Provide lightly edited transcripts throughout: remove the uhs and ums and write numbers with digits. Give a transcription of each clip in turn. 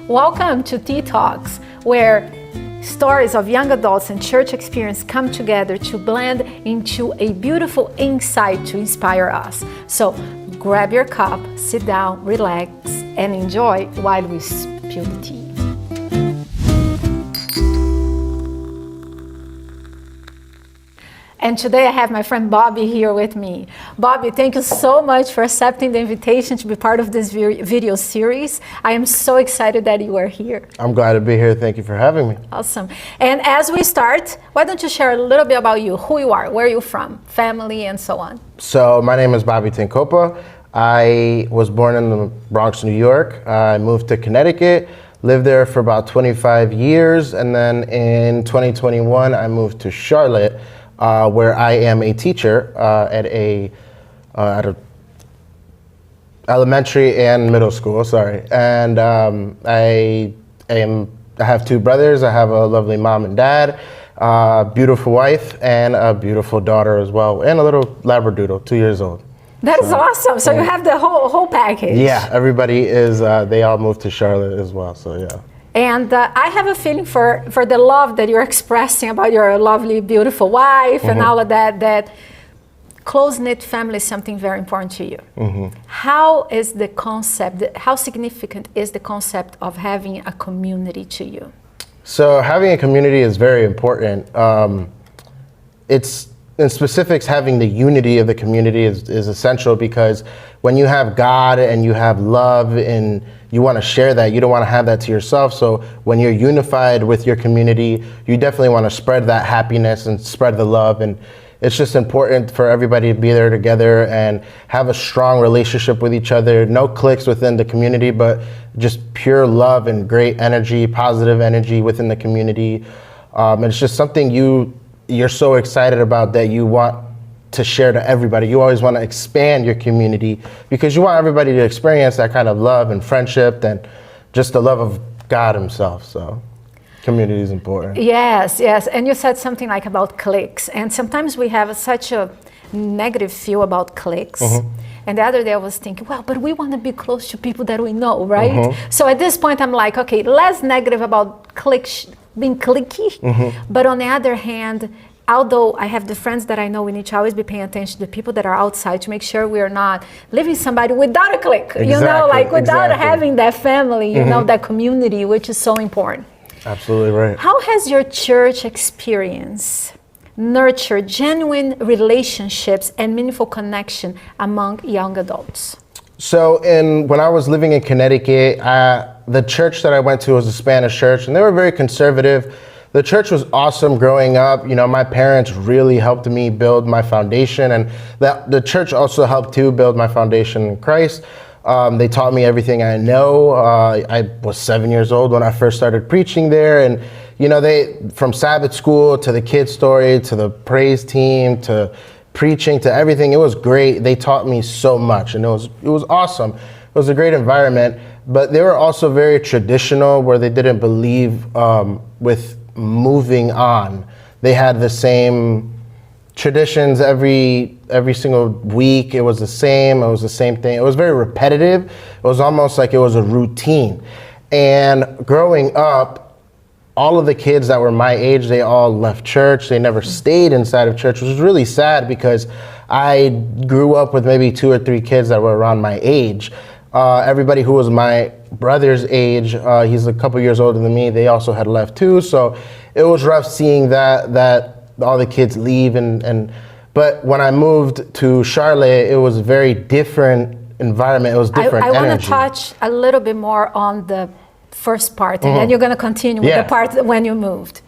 Welcome to Tea Talks, where stories of young adults and church experience come together to blend into a beautiful insight to inspire us. So grab your cup, sit down, relax, and enjoy while we spill the tea. And today I have my friend Bobby here with me. Bobby, thank you so much for accepting the invitation to be part of this video series. I am so excited that you are here. I'm glad to be here. Thank you for having me. Awesome. And as we start, why don't you share a little bit about you, who you are, where you're from, family, and so on. So my name is Bobby Tinkopa. I was born in the Bronx, New York. I moved to Connecticut, lived there for about 25 years, and then in 2021 I moved to Charlotte, where I am a teacher at a elementary and middle school. And I have two brothers. I have a lovely mom and dad, beautiful wife, and a beautiful daughter as well, and a little Labradoodle, 2 years old. That is awesome. So you have the whole package. Yeah, everybody is. They all moved to Charlotte as well. So yeah. And I have a feeling for the love that you're expressing about your lovely, beautiful wife and all of that, that close-knit family is something very important to you. How is the concept, how significant is the concept of having a community to you? So having a community is very important. It's, in specifics, having the unity of the community is essential, because when you have God and you have love and you want to share that, you don't want to have that to yourself. So when you're unified with your community, you definitely want to spread that happiness and spread the love. And it's just important for everybody to be there together and have a strong relationship with each other. No cliques within the community, but just pure love and great energy, positive energy within the community. And it's just something you're so excited about that you want to share to everybody. You always want to expand your community because you want everybody to experience that kind of love and friendship and just the love of God himself. So community is important. Yes. And you said something like about cliques. And sometimes we have such a negative feel about cliques. And the other day I was thinking, well, but we want to be close to people that we know, right? So at this point I'm like, okay, less negative about cliques, being cliquey. But on the other hand, although I have the friends that I know, we need to always be paying attention to the people that are outside to make sure we are not leaving somebody without a clique, you know, like without having that family, you know, that community, which is so important. Absolutely right. How has your church experience nurtured genuine relationships and meaningful connection among young adults? So when I was living in Connecticut, the church that I went to was a Spanish church, and they were very conservative. The church was awesome growing up. You know, my parents really helped me build my foundation, and the church also helped to build my foundation in Christ. They taught me everything I know. I was 7 years old when I first started preaching there, and you know, from Sabbath school to the kids' story to the praise team to preaching to everything, it was great. They taught me so much, and it was awesome. It was a great environment, but they were also very traditional, where they didn't believe with moving on. They had the same traditions every single week. It was the same thing. It was very repetitive. It was almost like it was a routine. And growing up, all of the kids that were my age, they all left church. They never stayed inside of church, which was really sad because I grew up with maybe 2 or 3 kids that were around my age. Everybody who was my brother's age, he's a couple years older than me, they also had left too. So it was rough seeing that all the kids leave. But when I moved to Charlotte, it was a very different environment. It was different energy. I want to touch a little bit more on the first part, and then you're going to continue with the part when you moved.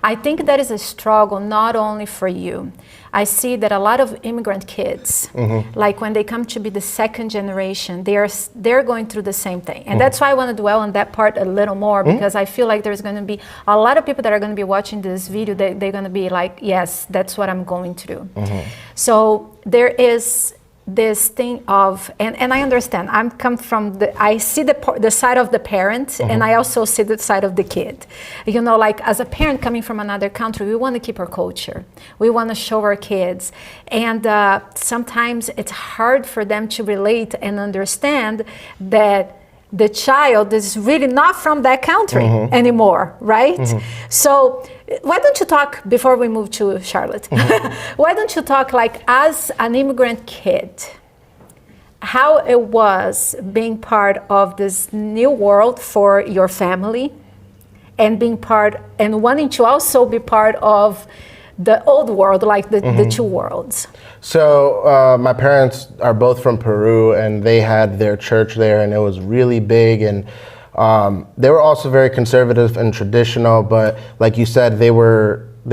I think that is a struggle not only for you. I see that a lot of immigrant kids, like when they come to be the second generation, they're going through the same thing. And that's why I want to dwell on that part a little more, because I feel like there's going to be a lot of people that are going to be watching this video, they're going to be like, yes, that's what I'm going to do. So there is this thing of, and I understand, I see the side of the parent, and I also see the side of the kid. You know, like as a parent coming from another country, we want to keep our culture. We want to show our kids. And sometimes it's hard for them to relate and understand that the child is really not from that country anymore, right? So why don't you talk, before we move to Charlotte, why don't you talk like as an immigrant kid, how it was being part of this new world for your family, and being part and wanting to also be part of the old world, like the two worlds. So my parents are both from Peru, and they had their church there, and it was really big, and they were also very conservative and traditional, but like you said, they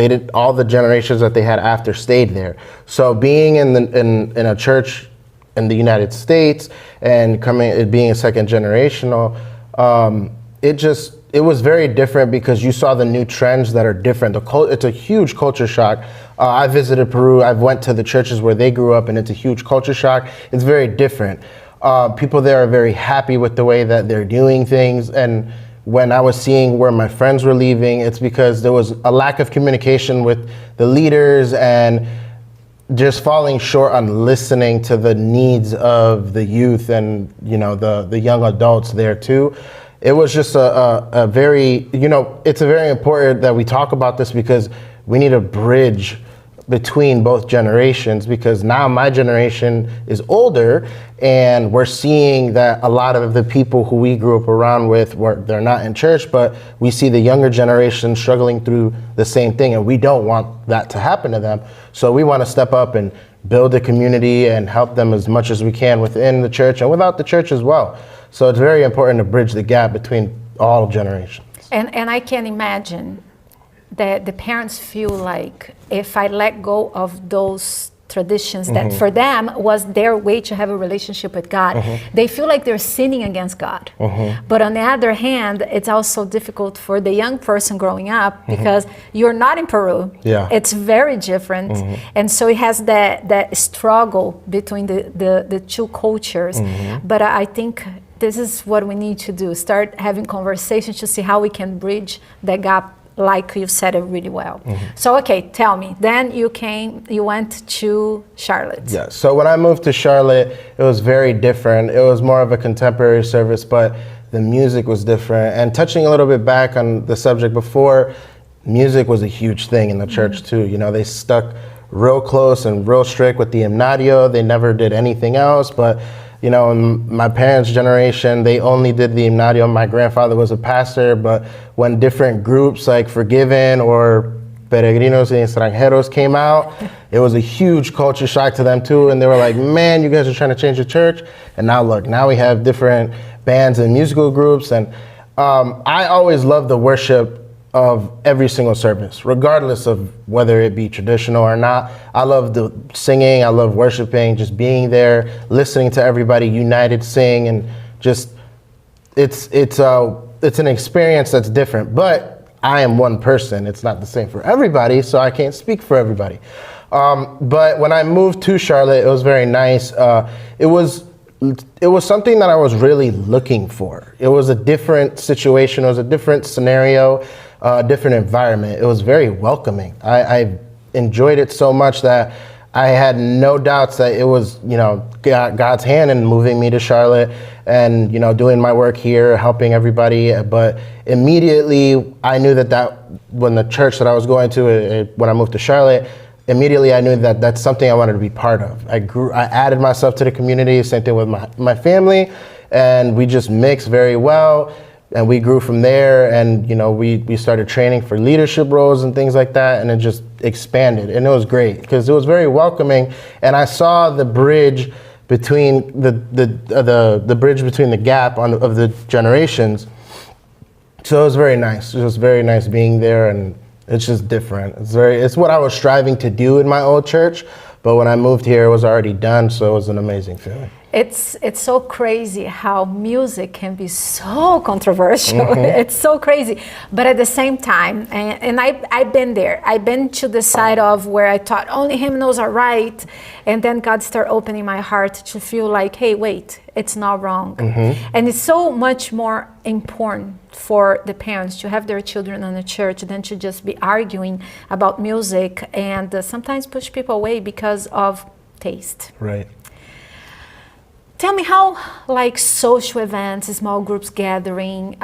did all the generations that they had after stayed there. So being in a church in the United States and being a second generational, it was very different because you saw the new trends that are different. It's a huge culture shock. I visited Peru. I went to the churches where they grew up, and it's a huge culture shock. It's very different. People there are very happy with the way that they're doing things. And when I was seeing where my friends were leaving, it's because there was a lack of communication with the leaders and just falling short on listening to the needs of the youth and, you know, the young adults there too. It was just a very, you know, it's very important that we talk about this because we need a bridge between both generations, because now my generation is older and we're seeing that a lot of the people who we grew up around with, they're not in church, but we see the younger generation struggling through the same thing, and we don't want that to happen to them. So we want to step up and build a community and help them as much as we can within the church and without the church as well. So it's very important to bridge the gap between all generations. And I can imagine that the parents feel like if I let go of those traditions that for them was their way to have a relationship with God, they feel like they're sinning against God. But on the other hand, it's also difficult for the young person growing up because you're not in Peru. Yeah. It's very different. And so it has that struggle between the two cultures. But I think this is what we need to do, start having conversations to see how we can bridge that gap, like you said it really well. So, okay, tell me, then you went to Charlotte. Yeah, so when I moved to Charlotte, it was very different. It was more of a contemporary service, but the music was different. And touching a little bit back on the subject before, music was a huge thing in the church too. You know, they stuck real close and real strict with the himnario. They never did anything else, but you know, in my parents' generation, they only did the himnario. My grandfather was a pastor, but when different groups like Forgiven or Peregrinos y Extranjeros came out, it was a huge culture shock to them too. And they were like, man, you guys are trying to change the church. And now look, now we have different bands and musical groups. And I always loved the worship of every single service, regardless of whether it be traditional or not. I love the singing, I love worshiping, just being there, listening to everybody united sing, and just it's an experience that's different. But I am one person. It's not the same for everybody, so I can't speak for everybody. But when I moved to Charlotte, it was very nice. It was something that I was really looking for. It was a different situation. It was a different scenario. Different environment. It was very welcoming. I enjoyed it so much that I had no doubts that it was, you know, God's hand in moving me to Charlotte and, you know, doing my work here, helping everybody. But immediately I knew that when the church that I was going to, when I moved to Charlotte, immediately I knew that that's something I wanted to be part of. I added myself to the community, same thing with my family, and we just mixed very well. And we grew from there, and you know, we started training for leadership roles and things like that, and it just expanded, and it was great because it was very welcoming. And I saw the bridge between the bridge between the gap of the generations. So it was very nice. It was very nice being there, and it's just different. It's what I was striving to do in my old church, but when I moved here, it was already done. So it was an amazing feeling. It's so crazy how music can be so controversial. It's so crazy. But at the same time, and I've been there. I've been to the side of where I thought only hymnals are right. And then God started opening my heart to feel like, hey, wait, it's not wrong. And it's so much more important for the parents to have their children in the church than to just be arguing about music and sometimes push people away because of taste. Right. Tell me how, like social events, small groups gathering,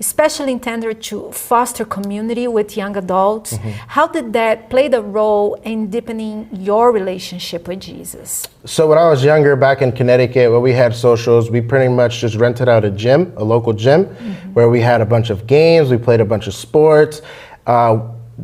especially intended to foster community with young adults, how did that play the role in deepening your relationship with Jesus? So when I was younger, back in Connecticut, where we had socials, we pretty much just rented out a gym, a local gym, where we had a bunch of games, we played a bunch of sports.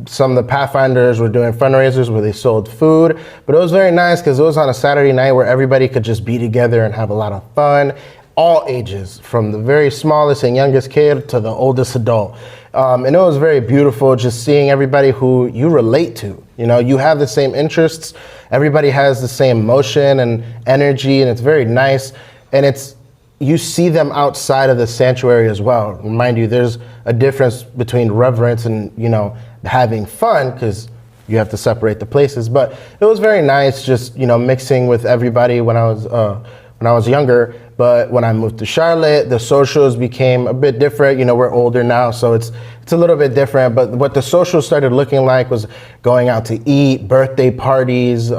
Some of the Pathfinders were doing fundraisers where they sold food, but it was very nice because it was on a Saturday night where everybody could just be together and have a lot of fun. All ages, from the very smallest and youngest kid to the oldest adult. And it was very beautiful just seeing everybody who you relate to. You know, you have the same interests, everybody has the same motion and energy, and it's very nice. And you see them outside of the sanctuary as well. Remind you, there's a difference between reverence and, you know, having fun, because you have to separate the places. But it was very nice just, you know, mixing with everybody when I was younger. But when I moved to Charlotte, the socials became a bit different. You know, we're older now, so it's a little bit different. But what the socials started looking like was going out to eat, birthday parties,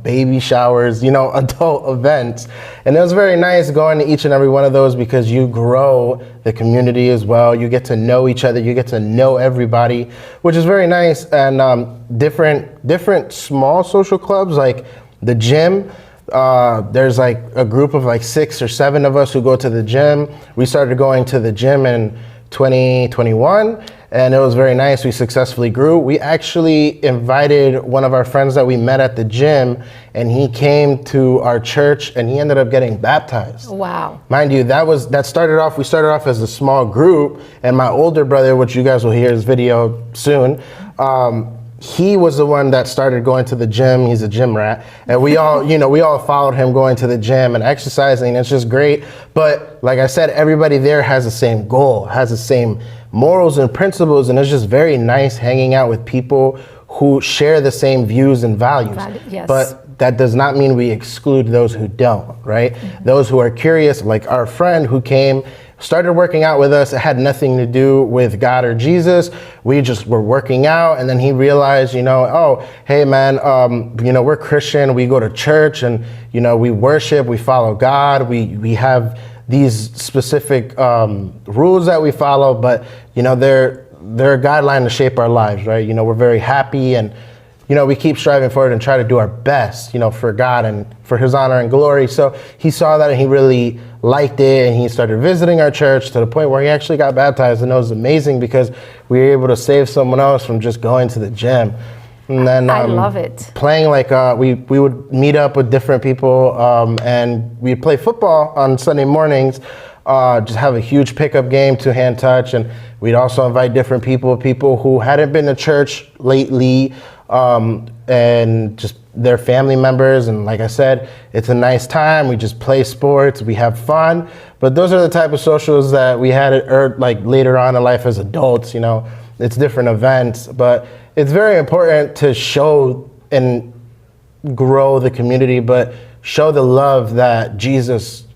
baby showers, you know, adult events. And it was very nice going to each and every one of those because you grow the community as well. You get to know each other. You get to know everybody, which is very nice. And different small social clubs like the gym. There's like a group of like 6 or 7 of us who go to the gym. We started going to the gym in 2021 and it was very nice. We successfully grew. We actually invited one of our friends that we met at the gym and he came to our church and he ended up getting baptized. Wow. Mind you, we started off as a small group, and my older brother, which you guys will hear his video soon, he was the one that started going to the gym. He's a gym rat. And we all, you know, we all followed him going to the gym and exercising. It's just great. But like I said, everybody there has the same goal, has the same morals and principles. And it's just very nice hanging out with people who share the same views and values. Yes. But that does not mean we exclude those who don't, right? Those who are curious, like our friend who came, started working out with us. It had nothing to do with God or Jesus. We just were working out, and then he realized, you know, oh, hey man, you know, we're Christian. We go to church, and you know, we worship, we follow God. We have these specific rules that we follow, but you know, they're a guideline to shape our lives, right? You know, we're very happy, and you know, we keep striving forward and try to do our best, you know, for God and for his honor and glory. So he saw that and he really liked it, and he started visiting our church to the point where he actually got baptized. And it was amazing because we were able to save someone else from just going to the gym. And then I love it. Playing like we would meet up with different people and we'd play football on Sunday mornings, just have a huge pickup game, 2-hand touch. And we'd also invite different people who hadn't been to church lately, and just their family members. And like I said, it's a nice time. We just play sports, we have fun. But those are the type of socials that we had like later on in life as adults. You know, it's different events, but it's very important to show and grow the community, but show the love that Jesus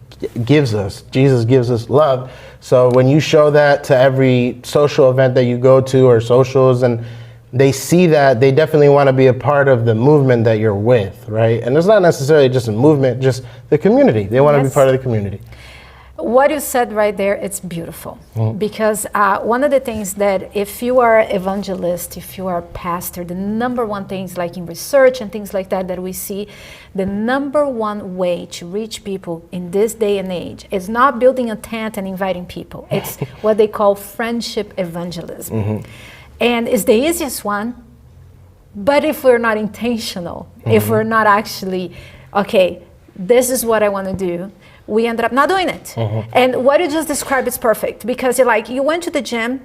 gives us. Jesus gives us love. So when you show that to every social event that you go to or socials, and they see that, they definitely want to be a part of the movement that you're with, right? And it's not necessarily just a movement, just the community. They want to be part of the community. What you said right there, it's beautiful. Because one of the things that if you are evangelist, if you are pastor, the number one things like in research and things like that we see, the number one way to reach people in this day and age is not building a tent and inviting people. It's what they call friendship evangelism. And it's the easiest one, but if we're not intentional, if we're not actually, okay, this is what I want to do, we ended up not doing it. And what you just described is perfect, because you're like, you went to the gym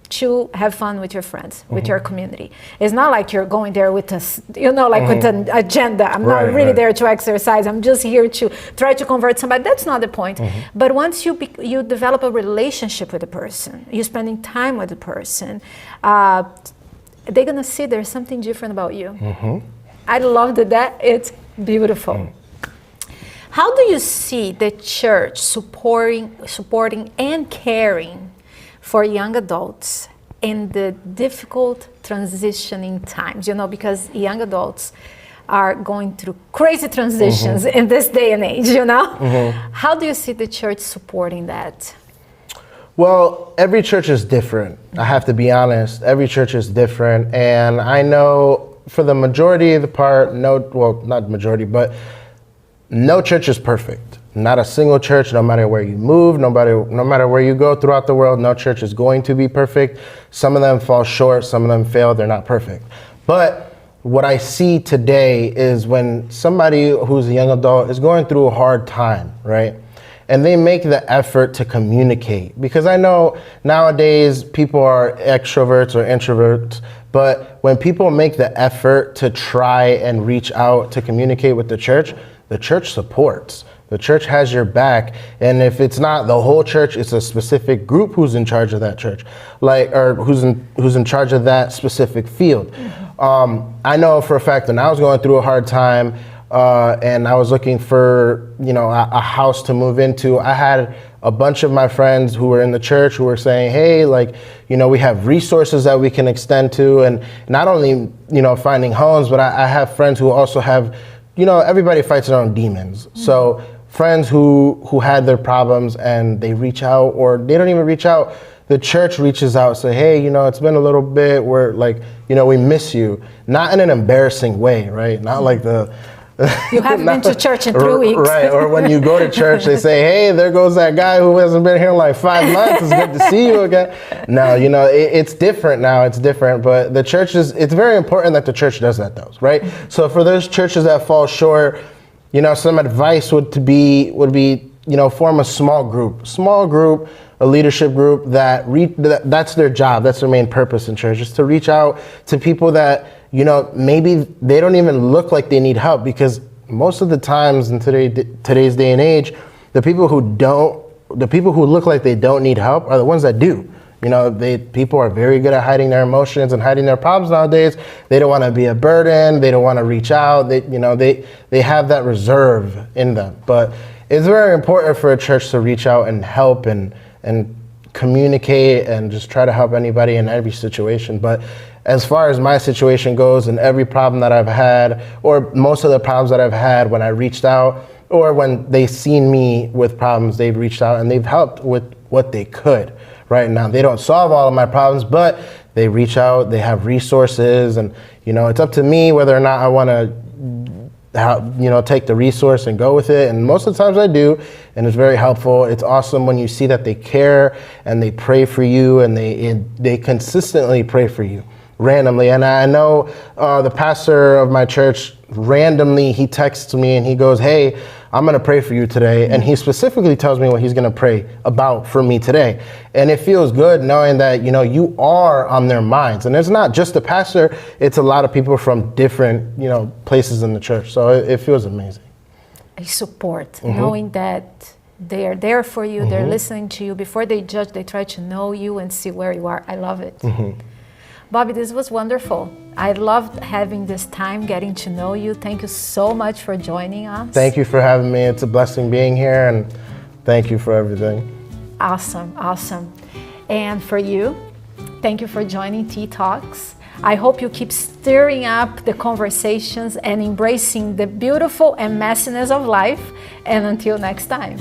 to have fun with your friends, with your community. It's not like you're going there with a, you know, like with an agenda. I'm not really there to exercise. I'm just here to try to convert somebody. That's not the point. But once you develop a relationship with the person, you're spending time with the person, they're gonna see there's something different about you. I love that. It's beautiful. How do you see the church supporting and caring for young adults in the difficult transitioning times? You know, because young adults, are going through crazy transitions in this day and age, you know? How do you see the church supporting that? Well, every church is different. I have to be honest. Every church is different. And I know for the majority of the part, not majority, but no church is perfect. Not a single church, no matter where you move, no matter where you go throughout the world, no church is going to be perfect. Some of them fall short, some of them fail, they're not perfect. But what I see today is when somebody who's a young adult is going through a hard time, right? And they make the effort to communicate. Because I know nowadays people are extroverts or introverts, but when people make the effort to try and reach out to communicate with the church supports. The church has your back. And if it's not the whole church, it's a specific group who's in charge of that church, or who's in charge of that specific field. I know for a fact when I was going through a hard time, and I was looking for, a house to move into, I had a bunch of my friends who were in the church who were saying, hey, we have resources that we can extend to, and not only, finding homes, but I have friends who also have, everybody fights their own demons. So friends who had their problems and they reach out, or they don't even reach out, the church reaches out and say, hey, it's been a little bit, we're we miss you. Not in an embarrassing way, right? Not like you haven't been to church in 3 weeks. Right, or when you go to church, they say, hey, there goes that guy who hasn't been here in like 5 months. It's good to see you again. No, it's different now. It's different. But the church it's very important that the church does that though, right? So for those churches that fall short, some advice would be, form a small group, a leadership group that's their job. That's their main purpose in church, is to reach out to people that, maybe they don't even look like they need help, because most of the times in today's day and age, the people who look like they don't need help are the ones that do. People are very good at hiding their emotions and hiding their problems nowadays. They don't want to be a burden. They don't want to reach out. They have that reserve in them. But it's very important for a church to reach out and help and communicate and just try to help anybody in every situation. But as far as my situation goes, and every problem that I've had, or most of the problems that I've had, when I reached out, or when they've seen me with problems, they've reached out and they've helped with what they could. Right now, they don't solve all of my problems, but they reach out, they have resources, and it's up to me whether or not I want to take the resource and go with it. And most of the times I do, and it's very helpful. It's awesome when you see that they care and they pray for you, and they consistently pray for you randomly. And I know the pastor of my church, randomly, he texts me and he goes, hey, I'm going to pray for you today. And he specifically tells me what he's going to pray about for me today. And it feels good knowing that, you are on their minds. And it's not just the pastor, it's a lot of people from different, places in the church. So it feels amazing. I support, knowing that they are there for you, they're listening to you. Before they judge, they try to know you and see where you are. I love it. Bobby, this was wonderful. I loved having this time getting to know you. Thank you so much for joining us. Thank you for having me. It's a blessing being here, and thank you for everything. Awesome, awesome. And for you, thank you for joining Tea Talks. I hope you keep stirring up the conversations and embracing the beautiful and messiness of life. And until next time.